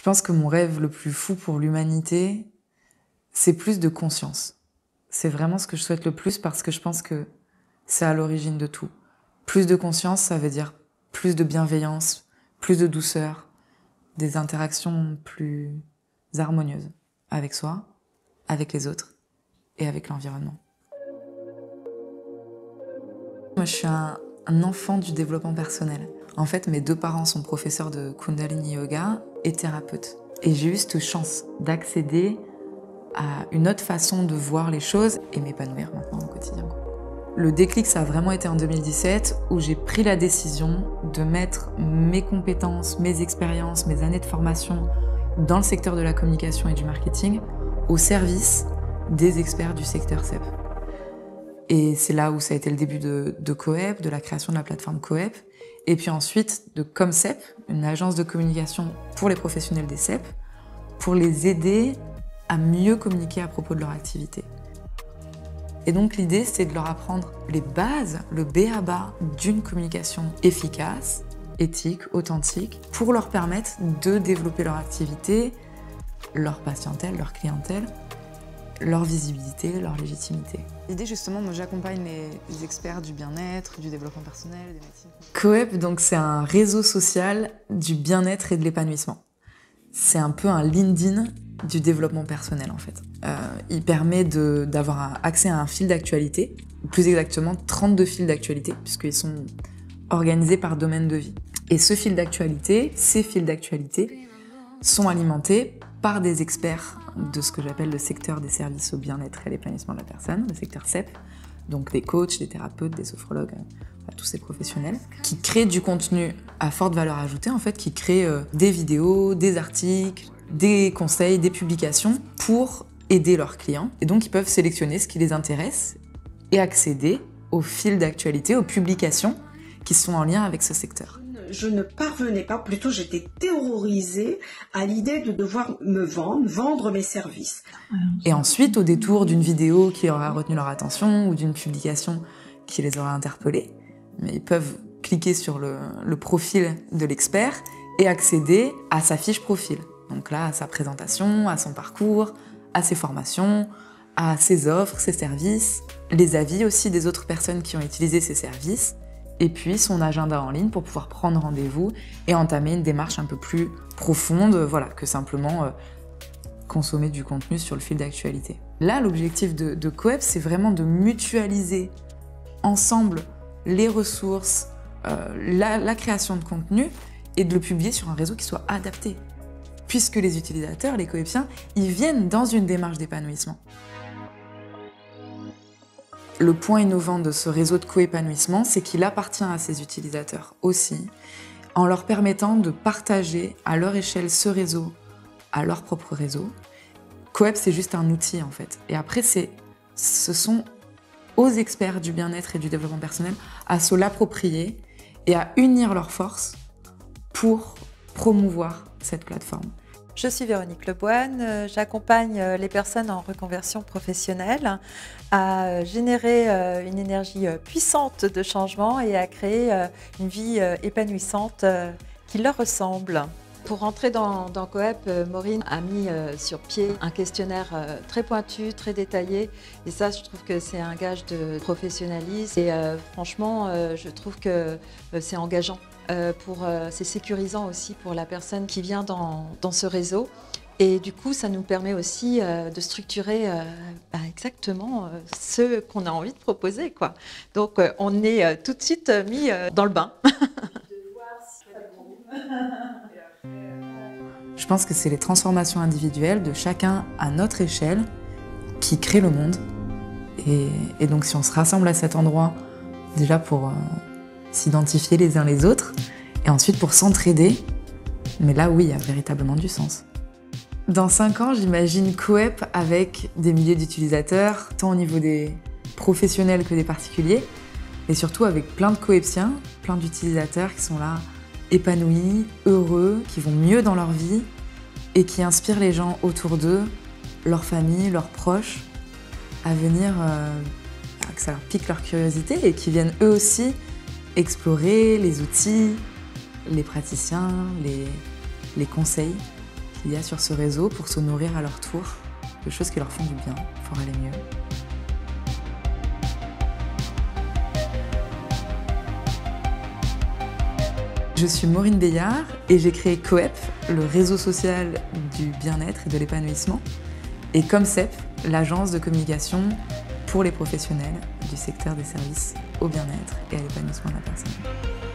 Je pense que mon rêve le plus fou pour l'humanité, c'est plus de conscience. C'est vraiment ce que je souhaite le plus parce que je pense que c'est à l'origine de tout. Plus de conscience, ça veut dire plus de bienveillance, plus de douceur, des interactions plus harmonieuses avec soi, avec les autres et avec l'environnement. Moi, je suis un enfant du développement personnel. En fait, mes deux parents sont professeurs de Kundalini Yoga et thérapeutes. Et j'ai eu cette chance d'accéder à une autre façon de voir les choses et m'épanouir maintenant au quotidien. Le déclic, ça a vraiment été en 2017 où j'ai pris la décision de mettre mes compétences, mes expériences, mes années de formation dans le secteur de la communication et du marketing au service des experts du secteur CEP. Et c'est là où ça a été le début de Coep, de la création de la plateforme Coep, et puis ensuite de ComCep, une agence de communication pour les professionnels des CEP, pour les aider à mieux communiquer à propos de leur activité. Et donc l'idée, c'est de leur apprendre les bases, le b.a.-ba d'une communication efficace, éthique, authentique, pour leur permettre de développer leur activité, leur patientèle, leur clientèle, leur visibilité, leur légitimité. L'idée, justement, moi j'accompagne les experts du bien-être, du développement personnel, des médecines. Coep, donc, c'est un réseau social du bien-être et de l'épanouissement. C'est un peu un LinkedIn du développement personnel, en fait. Il permet d'avoir accès à un fil d'actualité, plus exactement 32 fils d'actualité, puisqu'ils sont organisés par domaine de vie. Et ce fil d'actualité, ces fils d'actualité sont alimentés par des experts de ce que j'appelle le secteur des services au bien-être et à l'épanouissement de la personne, le secteur CEP, donc des coachs, des thérapeutes, des sophrologues, tous ces professionnels, qui créent du contenu à forte valeur ajoutée, en fait, qui créent des vidéos, des articles, des conseils, des publications pour aider leurs clients. Et donc, ils peuvent sélectionner ce qui les intéresse et accéder au fil d'actualité, aux publications qui sont en lien avec ce secteur. Je ne parvenais pas, plutôt j'étais terrorisée à l'idée de devoir me vendre mes services. Et ensuite, au détour d'une vidéo qui aura retenu leur attention ou d'une publication qui les aura interpellés, mais ils peuvent cliquer sur le profil de l'expert et accéder à sa fiche profil. Donc là, à sa présentation, à son parcours, à ses formations, à ses offres, ses services, les avis aussi des autres personnes qui ont utilisé ces services, et puis son agenda en ligne pour pouvoir prendre rendez-vous et entamer une démarche un peu plus profonde, voilà, que simplement consommer du contenu sur le fil d'actualité. Là, l'objectif de Coep, c'est vraiment de mutualiser ensemble les ressources, la création de contenu et de le publier sur un réseau qui soit adapté. Puisque les utilisateurs, les coépiens, ils viennent dans une démarche d'épanouissement. Le point innovant de ce réseau de coépanouissement, c'est qu'il appartient à ses utilisateurs aussi, en leur permettant de partager à leur échelle ce réseau, à leur propre réseau. Coep, c'est juste un outil en fait. Et après, ce sont aux experts du bien-être et du développement personnel à se l'approprier et à unir leurs forces pour promouvoir cette plateforme. Je suis Véronique Leboine, j'accompagne les personnes en reconversion professionnelle à générer une énergie puissante de changement et à créer une vie épanouissante qui leur ressemble. Pour rentrer dans Coep, Maureen a mis sur pied un questionnaire très pointu, très détaillé. Et ça, je trouve que c'est un gage de professionnalisme. Et franchement, je trouve que c'est engageant. C'est sécurisant aussi pour la personne qui vient dans ce réseau. Et du coup, ça nous permet aussi de structurer exactement ce qu'on a envie de proposer, quoi. Donc, on est tout de suite mis dans le bain. Je pense que c'est les transformations individuelles de chacun à notre échelle qui créent le monde. Et donc, si on se rassemble à cet endroit, déjà pour s'identifier les uns les autres, et ensuite pour s'entraider, mais là, oui, il y a véritablement du sens. Dans 5 ans, j'imagine Coep avec des milliers d'utilisateurs, tant au niveau des professionnels que des particuliers, et surtout avec plein de coépiens, plein d'utilisateurs qui sont là, épanouis, heureux, qui vont mieux dans leur vie, et qui inspirent les gens autour d'eux, leur famille, leurs proches, à venir, que ça leur pique leur curiosité, et qui viennent eux aussi explorer les outils, les praticiens, les conseils qui qu'il y a sur ce réseau pour se nourrir à leur tour de choses qui leur font du bien pour aller mieux. Je suis Maureen Beillard et j'ai créé COEP, le réseau social du bien-être et de l'épanouissement, et COMCEP, l'agence de communication pour les professionnels du secteur des services au bien-être et à l'épanouissement de la personne.